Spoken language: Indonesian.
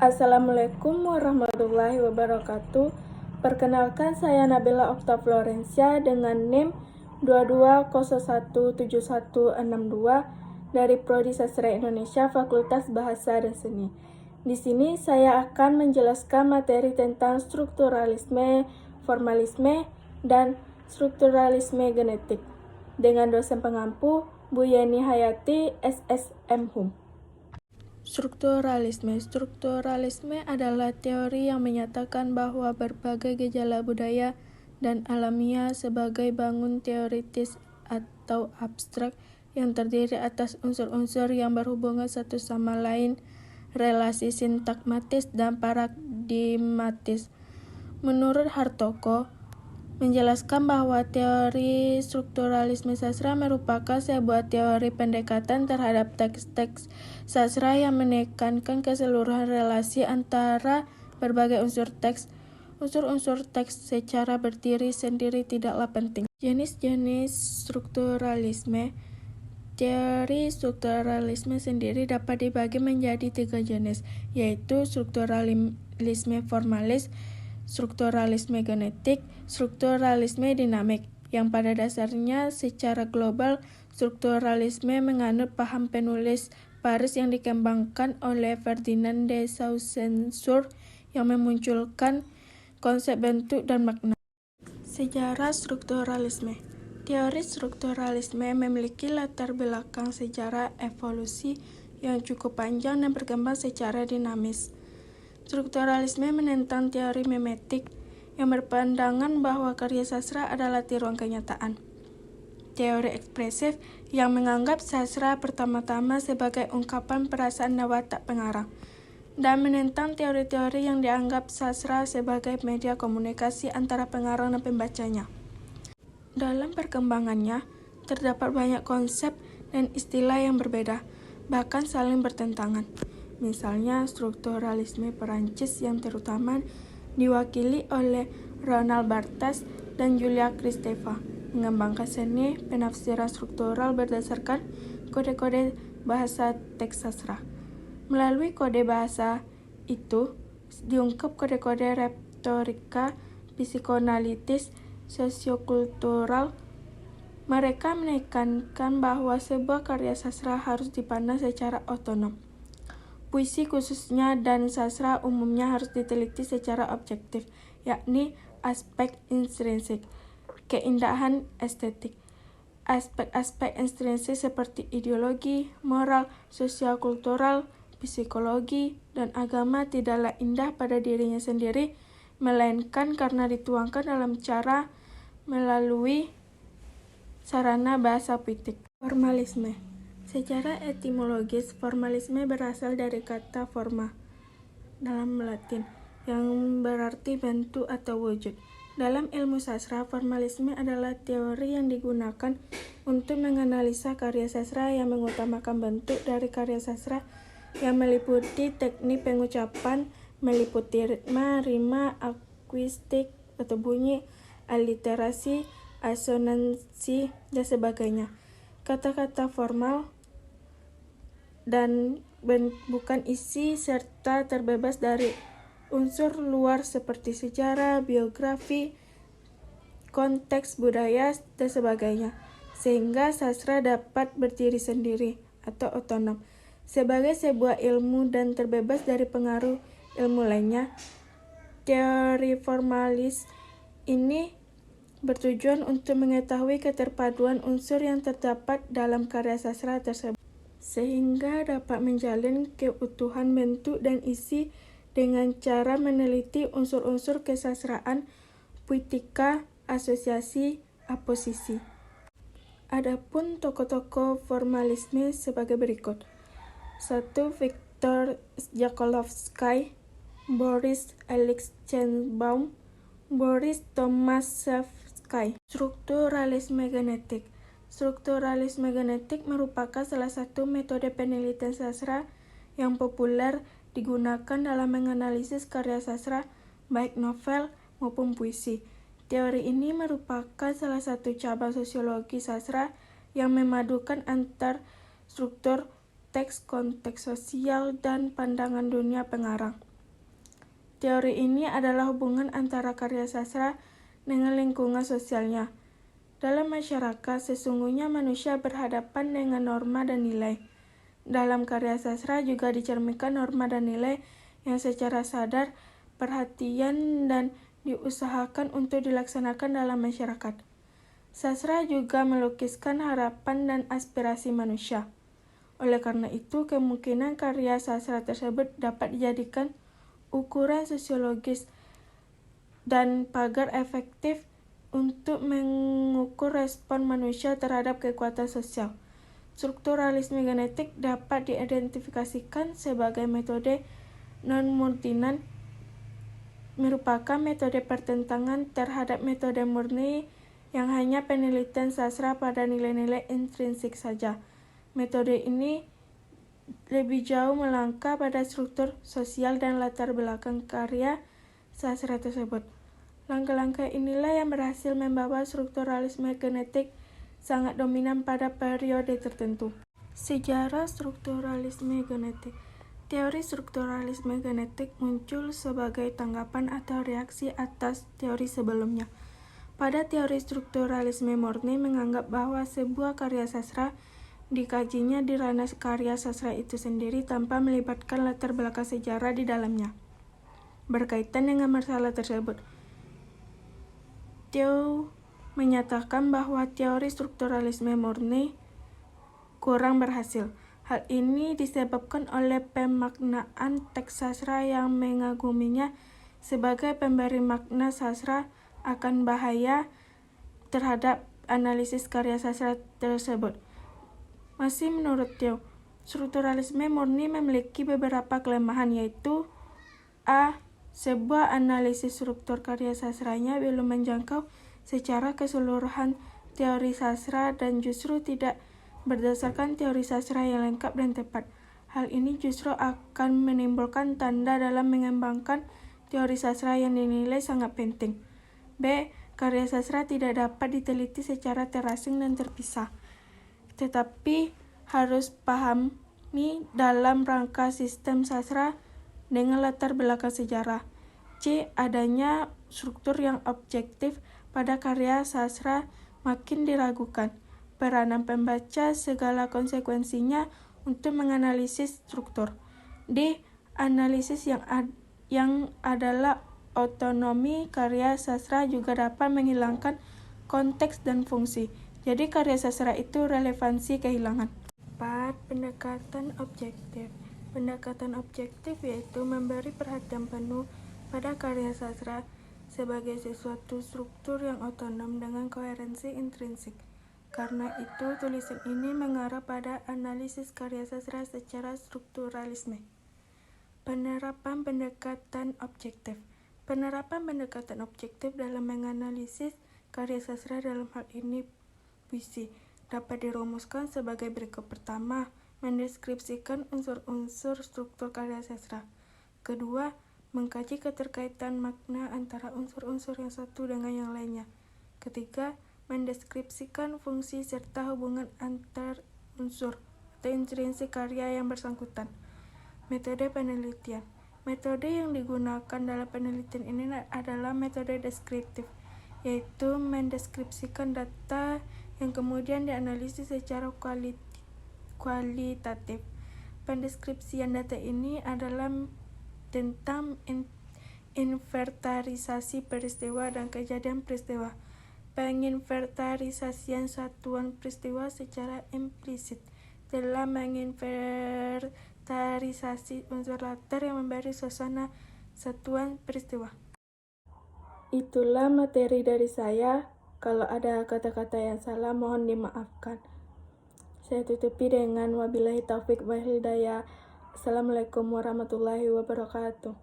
Assalamualaikum warahmatullahi wabarakatuh. Perkenalkan, saya Nabila Okta Florencia dengan NIM 22017162 dari Prodi Sastra Indonesia Fakultas Bahasa dan Seni. Di sini saya akan menjelaskan materi tentang strukturalisme, formalisme, dan strukturalisme genetik dengan dosen pengampu Bu Yeni Hayati, SSM HUM. Strukturalisme adalah teori yang menyatakan bahwa berbagai gejala budaya dan alamiah sebagai bangun teoritis atau abstrak yang terdiri atas unsur-unsur yang berhubungan satu sama lain, relasi sintakmatis dan paradigmatis. Menurut Hartoko, menjelaskan bahwa teori strukturalisme sastra merupakan sebuah teori pendekatan terhadap teks-teks sastra yang menekankan keseluruhan relasi antara berbagai unsur teks. Unsur-unsur teks secara berdiri sendiri tidaklah penting. Jenis-jenis strukturalisme. Teori strukturalisme sendiri dapat dibagi menjadi 3 jenis, yaitu strukturalisme formalis, strukturalisme genetik, strukturalisme dinamik, yang pada dasarnya secara global strukturalisme menganut paham penulis Paris yang dikembangkan oleh Ferdinand de Saussure yang memunculkan konsep bentuk dan makna. Sejarah strukturalisme. Teori strukturalisme memiliki latar belakang sejarah evolusi yang cukup panjang dan berkembang secara dinamis. Strukturalisme menentang teori memetik yang berpandangan bahwa karya sastra adalah tiruan kenyataan. Teori ekspresif yang menganggap sastra pertama-tama sebagai ungkapan perasaan dan watak pengarang, dan menentang teori-teori yang dianggap sastra sebagai media komunikasi antara pengarang dan pembacanya. Dalam perkembangannya, terdapat banyak konsep dan istilah yang berbeda, bahkan saling bertentangan. Misalnya, strukturalisme Perancis yang terutama diwakili oleh Roland Barthes dan Julia Kristeva mengembangkan seni penafsiran struktural berdasarkan kode-kode bahasa teks sastra. Melalui kode bahasa itu, diungkap kode-kode retorika, psikoanalitis, sosiokultural. Mereka menekankan bahwa sebuah karya sastra harus dipandang secara otonom. Puisi khususnya dan sastra umumnya harus diteliti secara objektif, yakni aspek intrinsik, keindahan estetik. Aspek-aspek intrinsik seperti ideologi, moral, sosial kultural, psikologi, dan agama tidaklah indah pada dirinya sendiri, melainkan karena dituangkan dalam cara melalui sarana bahasa puitik. Formalisme. Secara etimologis, formalisme berasal dari kata forma dalam Latin, yang berarti bentuk atau wujud. Dalam ilmu sastra, formalisme adalah teori yang digunakan untuk menganalisa karya sastra yang mengutamakan bentuk dari karya sastra yang meliputi teknik pengucapan, meliputi ritme, rima, akuistik atau bunyi, aliterasi, asonansi, dan sebagainya. Kata-kata formal dan bukan isi serta terbebas dari unsur luar seperti sejarah, biografi, konteks budaya, dan sebagainya, sehingga sastra dapat berdiri sendiri atau otonom sebagai sebuah ilmu dan terbebas dari pengaruh ilmu lainnya. Teori formalis ini bertujuan untuk mengetahui keterpaduan unsur yang terdapat dalam karya sastra tersebut, sehingga dapat menjalin keutuhan bentuk dan isi dengan cara meneliti unsur-unsur kesastraan, puitika, asosiasi, aposisi. Adapun tokoh-tokoh formalisme sebagai berikut. 1. Viktor Jakolovsky, Boris Alexchenbaum, Boris Tomaszewski. Strukturalisme genetik. Strukturalisme genetik merupakan salah satu metode penelitian sastra yang populer digunakan dalam menganalisis karya sastra, baik novel maupun puisi. Teori ini merupakan salah satu cabang sosiologi sastra yang memadukan antar struktur teks, konteks sosial, dan pandangan dunia pengarang. Teori ini adalah hubungan antara karya sastra dengan lingkungan sosialnya. Dalam masyarakat, sesungguhnya manusia berhadapan dengan norma dan nilai. Dalam karya sastra juga dicerminkan norma dan nilai yang secara sadar, perhatian, dan diusahakan untuk dilaksanakan dalam masyarakat. Sastra juga melukiskan harapan dan aspirasi manusia. Oleh karena itu, kemungkinan karya sastra tersebut dapat dijadikan ukuran sosiologis dan pagar efektif untuk mengukur respon manusia terhadap kekuatan sosial. Strukturalisme genetik dapat diidentifikasikan sebagai metode non-murnian, merupakan metode pertentangan terhadap metode murni yang hanya penelitian sastra pada nilai-nilai intrinsik saja. Metode ini lebih jauh melangkah pada struktur sosial dan latar belakang karya sastra tersebut. Langkah-langkah inilah yang berhasil membawa strukturalisme genetik sangat dominan pada periode tertentu. Sejarah strukturalisme genetik. Teori strukturalisme genetik muncul sebagai tanggapan atau reaksi atas teori sebelumnya. Pada teori strukturalisme murni menganggap bahwa sebuah karya sastra dikajinya di ranah karya sastra itu sendiri tanpa melibatkan latar belakang sejarah di dalamnya. Berkaitan dengan masalah tersebut, Theo menyatakan bahwa teori strukturalisme murni kurang berhasil. Hal ini disebabkan oleh pemaknaan teks sastra yang mengaguminya sebagai pemberi makna sastra akan bahaya terhadap analisis karya sastra tersebut. Masih menurut Theo, strukturalisme murni memiliki beberapa kelemahan, yaitu a. Sebuah analisis struktur karya sastranya belum menjangkau secara keseluruhan teori sastra dan justru tidak berdasarkan teori sastra yang lengkap dan tepat. Hal ini justru akan menimbulkan tanda dalam mengembangkan teori sastra yang dinilai sangat penting. B. Karya sastra tidak dapat diteliti secara terasing dan terpisah, tetapi harus pahami dalam rangka sistem sastra dengan latar belakang sejarah. C. Adanya struktur yang objektif pada karya sastra makin diragukan. Peranan pembaca segala konsekuensinya untuk menganalisis struktur. D. Analisis yang adalah otonomi karya sastra juga dapat menghilangkan konteks dan fungsi. Jadi karya sastra itu relevansi kehilangan. 4. Pendekatan objektif. Pendekatan objektif yaitu memberi perhatian penuh pada karya sastra sebagai sesuatu struktur yang otonom dengan koherensi intrinsik. Karena itu, tulisan ini mengarah pada analisis karya sastra secara strukturalisme. Penerapan pendekatan objektif. Penerapan pendekatan objektif dalam menganalisis karya sastra dalam hal ini puisi dapat dirumuskan sebagai berikut. Pertama, mendeskripsikan unsur-unsur struktur karya sastra. Kedua, mengkaji keterkaitan makna antara unsur-unsur yang satu dengan yang lainnya. Ketiga, mendeskripsikan fungsi serta hubungan antar unsur atau intrinsik karya yang bersangkutan. Metode penelitian. Metode yang digunakan dalam penelitian ini adalah metode deskriptif, yaitu mendeskripsikan data yang kemudian dianalisis secara kualitatif. Pendeskripsian data ini adalah tentang inventarisasi peristiwa dan kejadian peristiwa. Penginventarisasian satuan peristiwa secara implisit telah menginventarisasi unsur latar yang memberi suasana satuan peristiwa. Itulah materi dari saya. Kalau ada kata-kata yang salah, mohon dimaafkan. Saya tutupi dengan wabillahi taufik wal hidayah. Assalamualaikum warahmatullahi wabarakatuh.